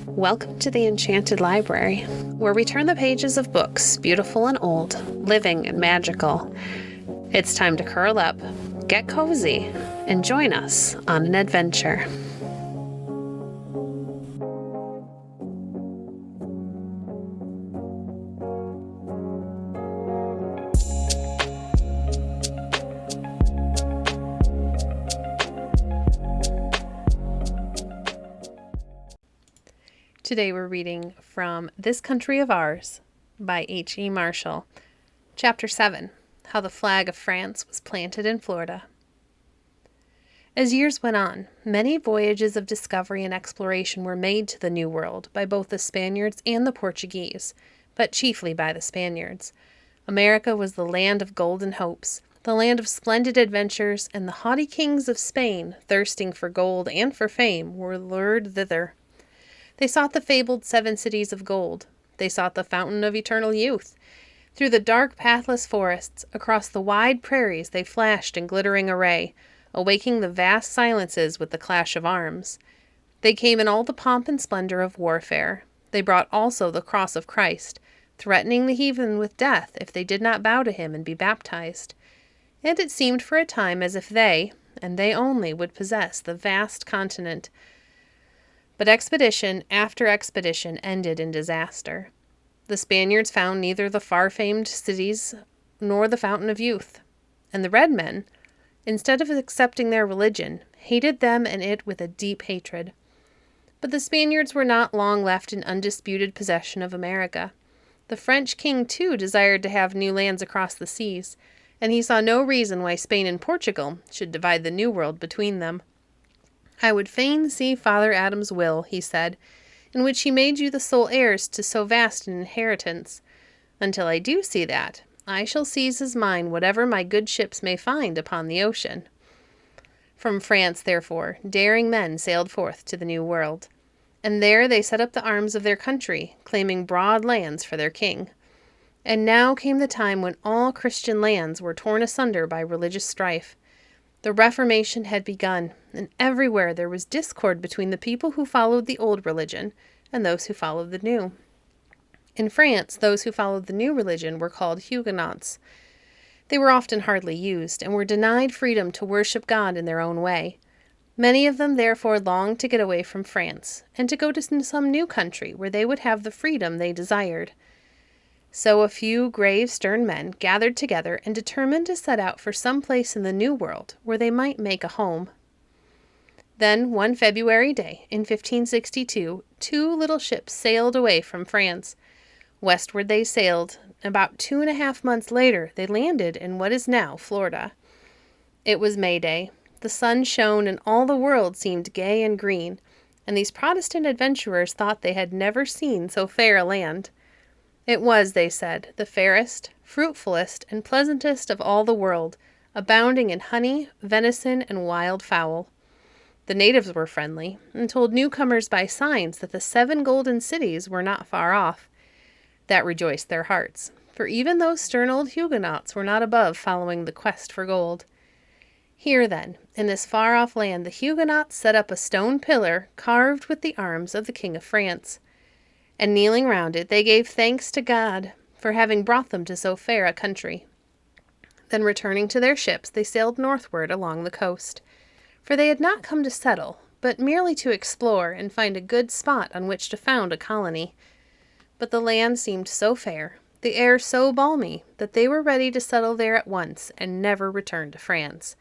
Welcome to the Enchanted Library, where we turn the pages of books, beautiful and old, living and magical. It's time to curl up, get cozy, and join us on an adventure. Today we're reading from This Country of Ours by H.E. Marshall. Chapter 7, How the Flag of France was Planted in Florida. As years went on, many voyages of discovery and exploration were made to the New World by both the Spaniards and the Portuguese, but chiefly by the Spaniards. America was the land of golden hopes, the land of splendid adventures, and the haughty kings of Spain, thirsting for gold and for fame, were lured thither. They sought the fabled 7 cities of gold. They sought the fountain of eternal youth. Through the dark, pathless forests, across the wide prairies, they flashed in glittering array, awaking the vast silences with the clash of arms. They came in all the pomp and splendor of warfare. They brought also the cross of Christ, threatening the heathen with death if they did not bow to him and be baptized. And it seemed for a time as if they, and they only, would possess the vast continent. But expedition after expedition ended in disaster. The Spaniards found neither the far-famed cities nor the fountain of youth. And the red men, instead of accepting their religion, hated them and it with a deep hatred. But the Spaniards were not long left in undisputed possession of America. The French king, too, desired to have new lands across the seas, and he saw no reason why Spain and Portugal should divide the New World between them. "I would fain see Father Adam's will," he said, "in which he made you the sole heirs to so vast an inheritance. Until I do see that, I shall seize as mine whatever my good ships may find upon the ocean." From France, therefore, daring men sailed forth to the New World, and there they set up the arms of their country, claiming broad lands for their king. And now came the time when all Christian lands were torn asunder by religious strife. The Reformation had begun, and everywhere there was discord between the people who followed the old religion and those who followed the new. In France, those who followed the new religion were called Huguenots. They were often hardly used, and were denied freedom to worship God in their own way. Many of them therefore longed to get away from France, and to go to some new country where they would have the freedom they desired. So a few grave, stern men gathered together and determined to set out for some place in the New World where they might make a home. Then, one February day, in 1562, 2 little ships sailed away from France. Westward they sailed. About 2.5 months later, they landed in what is now Florida. It was May Day. The sun shone and all the world seemed gay and green, and these Protestant adventurers thought they had never seen so fair a land. It was, they said, the fairest, fruitfulest, and pleasantest of all the world, abounding in honey, venison, and wild fowl. The natives were friendly, and told newcomers by signs that the 7 golden cities were not far off. That rejoiced their hearts, for even those stern old Huguenots were not above following the quest for gold. Here, then, in this far-off land, the Huguenots set up a stone pillar carved with the arms of the King of France. And kneeling round it, they gave thanks to God for having brought them to so fair a country. Then returning to their ships, they sailed northward along the coast. For they had not come to settle, but merely to explore and find a good spot on which to found a colony. But the land seemed so fair, the air so balmy, that they were ready to settle there at once and never return to France.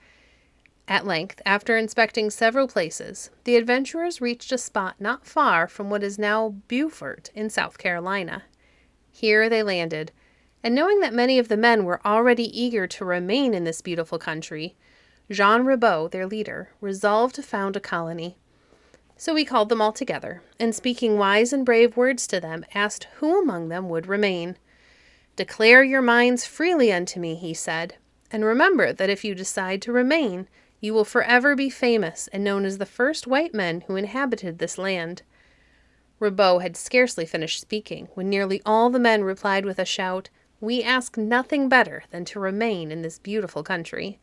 At length, after inspecting several places, the adventurers reached a spot not far from what is now Beaufort in South Carolina. Here they landed, and knowing that many of the men were already eager to remain in this beautiful country, Jean Ribaut, their leader, resolved to found a colony. So he called them all together, and speaking wise and brave words to them, asked who among them would remain. "Declare your minds freely unto me," he said, "and remember that if you decide to remain, you will forever be famous and known as the first white men who inhabited this land." Ribaut had scarcely finished speaking when nearly all the men replied with a shout, "We ask nothing better than to remain in this beautiful country."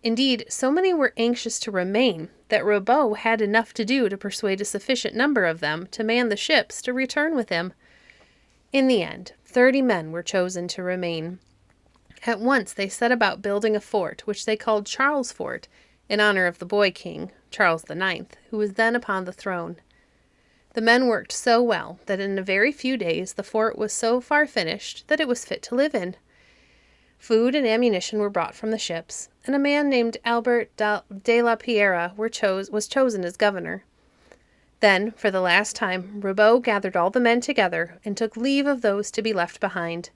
Indeed, so many were anxious to remain that Ribault had enough to do to persuade a sufficient number of them to man the ships to return with him. In the end, 30 men were chosen to remain. At once they set about building a fort, which they called Charles Fort, in honor of the boy king, Charles IX, who was then upon the throne. The men worked so well that in a very few days the fort was so far finished that it was fit to live in. Food and ammunition were brought from the ships, and a man named Albert de la Piera was chosen as governor. Then, for the last time, Ribault gathered all the men together and took leave of those to be left behind.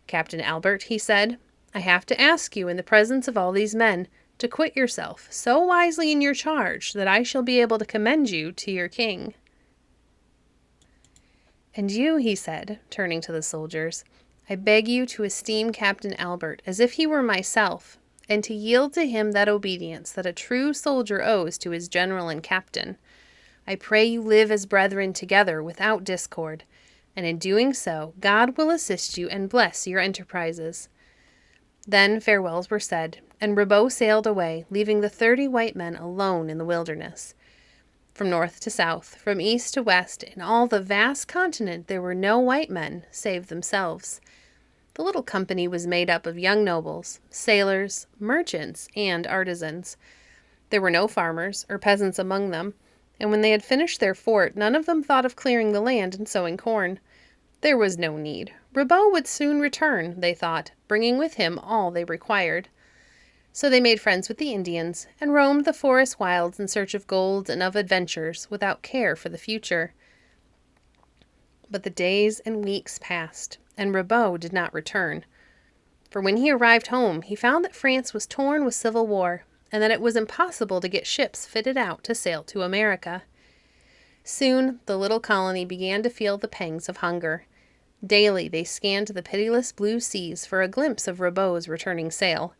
"Captain Albert," he said, "I have to ask you in the presence of all these men to quit yourself so wisely in your charge that I shall be able to commend you to your king." "And you," he said, turning to the soldiers, "I beg you to esteem Captain Albert as if he were myself, and to yield to him that obedience that a true soldier owes to his general and captain. I pray you live as brethren together without discord, and in doing so God will assist you and bless your enterprises." Then farewells were said, and Ribault sailed away, leaving the 30 white men alone in the wilderness. From north to south, from east to west, in all the vast continent there were no white men save themselves. The little company was made up of young nobles, sailors, merchants, and artisans. There were no farmers or peasants among them, and when they had finished their fort, none of them thought of clearing the land and sowing corn. There was no need. Ribault would soon return, they thought, bringing with him all they required. So they made friends with the Indians, and roamed the forest wilds in search of gold and of adventures, without care for the future. But the days and weeks passed, and Ribault did not return. For when he arrived home, he found that France was torn with civil war, and that it was impossible to get ships fitted out to sail to America. Soon the little colony began to feel the pangs of hunger. Daily they scanned the pitiless blue seas for a glimpse of Ribault's returning sail.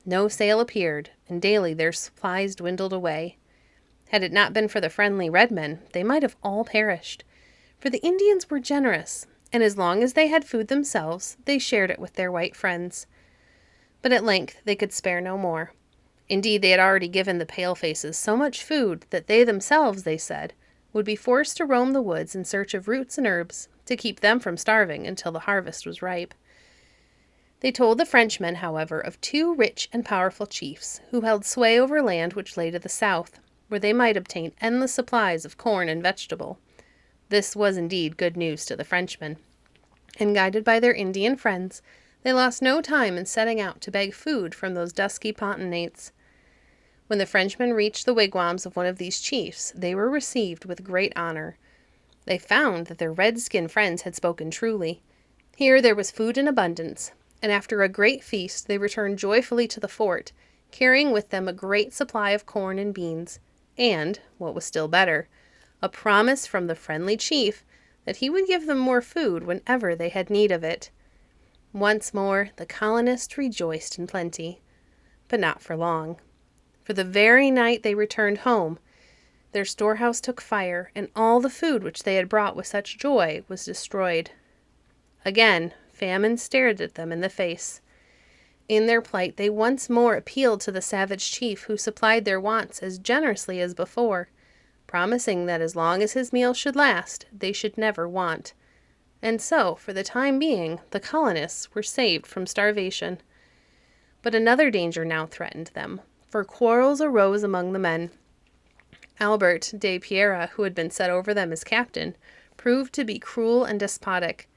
No sail appeared, and daily their supplies dwindled away. Had it not been for the friendly red men, they might have all perished. For the Indians were generous, and as long as they had food themselves, they shared it with their white friends. But at length they could spare no more. Indeed, they had already given the palefaces so much food that they themselves, they said, would be forced to roam the woods in search of roots and herbs to keep them from starving until the harvest was ripe. They told the Frenchmen, however, of 2 rich and powerful chiefs who held sway over land which lay to the south, where they might obtain endless supplies of corn and vegetable. This was indeed good news to the Frenchmen, and guided by their Indian friends, they lost no time in setting out to beg food from those dusky potentates. When the Frenchmen reached the wigwams of one of these chiefs, they were received with great honor. They found that their red-skinned friends had spoken truly. Here there was food in abundance, and after a great feast they returned joyfully to the fort, carrying with them a great supply of corn and beans, and, what was still better, a promise from the friendly chief that he would give them more food whenever they had need of it. Once more the colonists rejoiced in plenty, but not for long. For the very night they returned home, their storehouse took fire, and all the food which they had brought with such joy was destroyed. Again, famine stared at them in the face. In their plight, they once more appealed to the savage chief who supplied their wants as generously as before, promising that as long as his meal should last, they should never want. And so, for the time being, the colonists were saved from starvation. But another danger now threatened them, for quarrels arose among the men. Albert de Piera, who had been set over them as captain, proved to be cruel and despotic.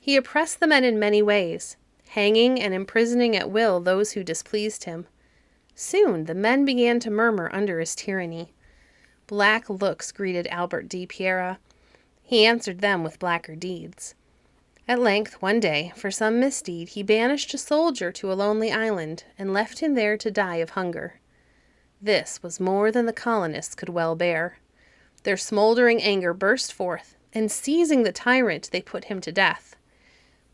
He oppressed the men in many ways, hanging and imprisoning at will those who displeased him. Soon the men began to murmur under his tyranny. Black looks greeted Albert de Piera. He answered them with blacker deeds. At length, one day, for some misdeed, he banished a soldier to a lonely island, and left him there to die of hunger. This was more than the colonists could well bear. Their smoldering anger burst forth, and seizing the tyrant, they put him to death.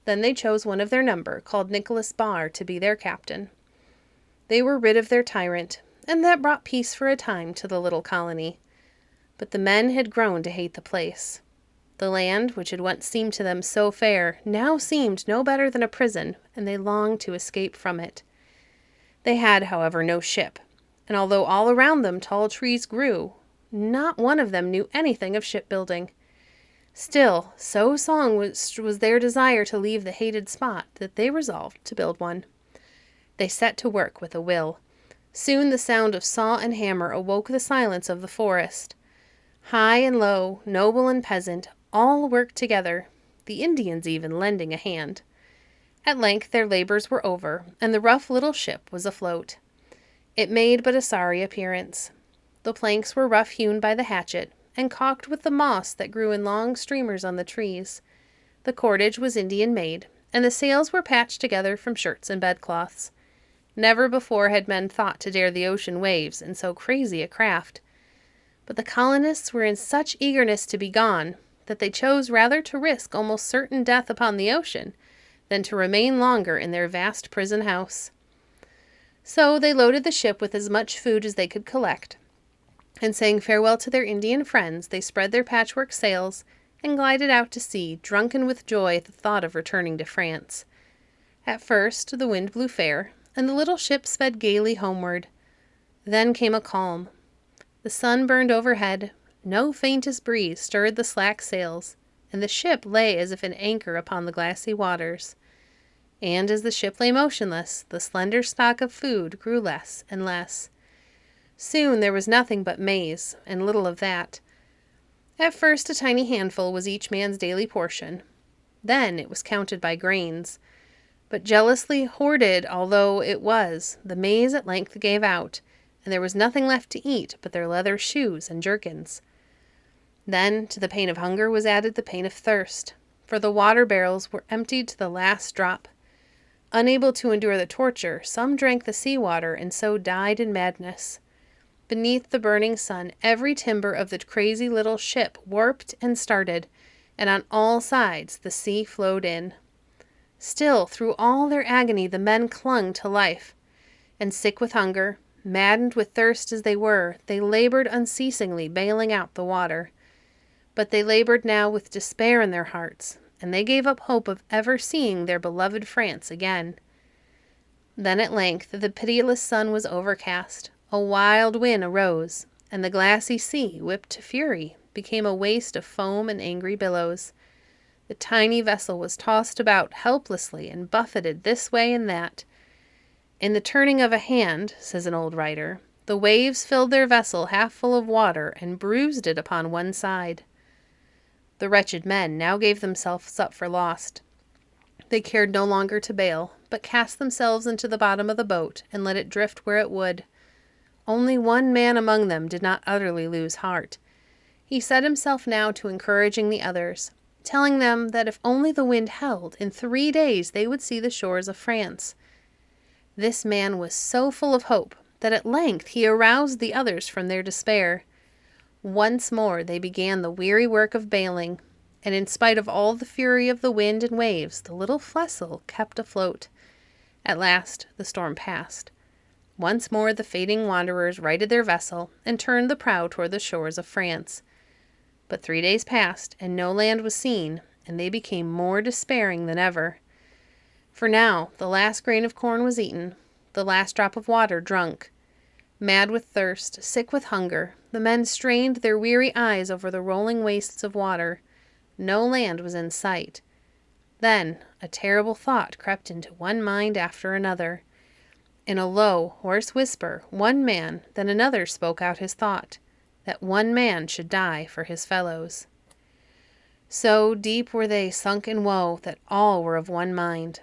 Then they chose one of their number, called Nicholas Barr, to be their captain. They were rid of their tyrant, and that brought peace for a time to the little colony. But the men had grown to hate the place. The land, which had once seemed to them so fair, now seemed no better than a prison, and they longed to escape from it. They had, however, no ship, and although all around them tall trees grew, not one of them knew anything of shipbuilding. Still, so strong was their desire to leave the hated spot that they resolved to build one. They set to work with a will. Soon the sound of saw and hammer awoke the silence of the forest. High and low, noble and peasant, all worked together, the Indians even lending a hand. At length their labors were over, and the rough little ship was afloat. It made but a sorry appearance. The planks were rough-hewn by the hatchet, and caulked with the moss that grew in long streamers on the trees. The cordage was Indian-made, and the sails were patched together from shirts and bedcloths. Never before had men thought to dare the ocean waves in so crazy a craft. But the colonists were in such eagerness to be gone that they chose rather to risk almost certain death upon the ocean than to remain longer in their vast prison house. So they loaded the ship with as much food as they could collect, and saying farewell to their Indian friends, they spread their patchwork sails and glided out to sea, drunken with joy at the thought of returning to France. At first the wind blew fair, and the little ship sped gaily homeward. Then came a calm. The sun burned overhead, no faintest breeze stirred the slack sails, and the ship lay as if an anchor upon the glassy waters. And as the ship lay motionless, the slender stock of food grew less and less. Soon there was nothing but maize, and little of that. At first a tiny handful was each man's daily portion. Then it was counted by grains. But jealously hoarded although it was, the maize at length gave out, and there was nothing left to eat but their leather shoes and jerkins. Then to the pain of hunger was added the pain of thirst, for the water barrels were emptied to the last drop. Unable to endure the torture, some drank the sea-water and so died in madness. Beneath the burning sun, every timber of the crazy little ship warped and started, and on all sides the sea flowed in. Still, through all their agony, the men clung to life, and sick with hunger, maddened with thirst as they were, they labored unceasingly, bailing out the water. But they labored now with despair in their hearts, and they gave up hope of ever seeing their beloved France again. Then at length the pitiless sun was overcast, a wild wind arose, and the glassy sea, whipped to fury, became a waste of foam and angry billows. The tiny vessel was tossed about helplessly and buffeted this way and that. In the turning of a hand, says an old writer, the waves filled their vessel half full of water and bruised it upon one side. The wretched men now gave themselves up for lost. They cared no longer to bail, but cast themselves into the bottom of the boat and let it drift where it would. Only one man among them did not utterly lose heart. He set himself now to encouraging the others, telling them that if only the wind held, in 3 days they would see the shores of France. This man was so full of hope that at length he aroused the others from their despair. Once more they began the weary work of bailing, and in spite of all the fury of the wind and waves, the little vessel kept afloat. At last the storm passed. Once more the fading wanderers righted their vessel and turned the prow toward the shores of France. But 3 days passed, and no land was seen, and they became more despairing than ever. For now the last grain of corn was eaten, the last drop of water drunk. Mad with thirst, sick with hunger, the men strained their weary eyes over the rolling wastes of water. No land was in sight. Then a terrible thought crept into one mind after another. In a low, hoarse whisper, one man, then another spoke out his thought, that one man should die for his fellows. So deep were they sunk in woe that all were of one mind.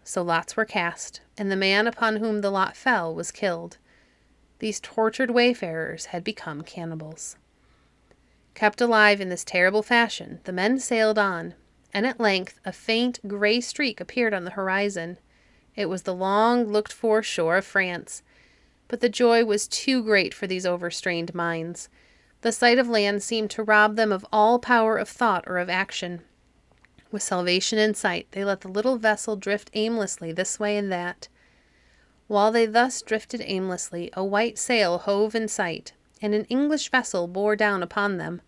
So lots were cast, and the man upon whom the lot fell was killed. These tortured wayfarers had become cannibals. Kept alive in this terrible fashion, the men sailed on, and at length a faint gray streak appeared on the horizon. It was the long-looked-for shore of France, but the joy was too great for these overstrained minds. The sight of land seemed to rob them of all power of thought or of action. With salvation in sight, they let the little vessel drift aimlessly this way and that. While they thus drifted aimlessly, a white sail hove in sight, and an English vessel bore down upon them.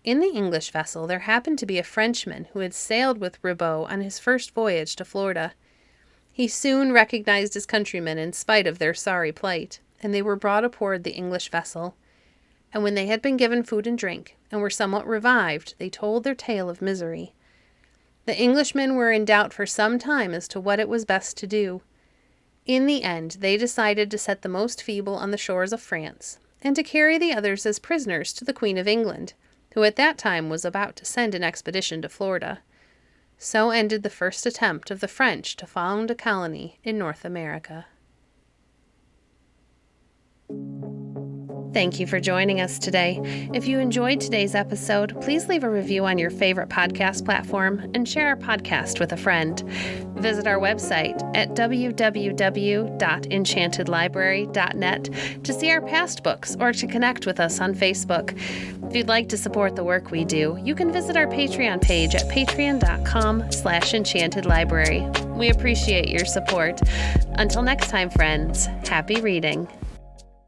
In the English vessel there happened to be a Frenchman who had sailed with Ribault on his first voyage to Florida. He soon recognized his countrymen in spite of their sorry plight, and they were brought aboard the English vessel. And when they had been given food and drink, and were somewhat revived, they told their tale of misery. The Englishmen were in doubt for some time as to what it was best to do. In the end, they decided to set the most feeble on the shores of France, and to carry the others as prisoners to the Queen of England, who at that time was about to send an expedition to Florida. So ended the first attempt of the French to found a colony in North America. Thank you for joining us today. If you enjoyed today's episode, please leave a review on your favorite podcast platform and share our podcast with a friend. Visit our website at www.enchantedlibrary.net to see our past books or to connect with us on Facebook. If you'd like to support the work we do, you can visit our Patreon page at patreon.com/enchantedlibrary. We appreciate your support. Until next time, friends, happy reading.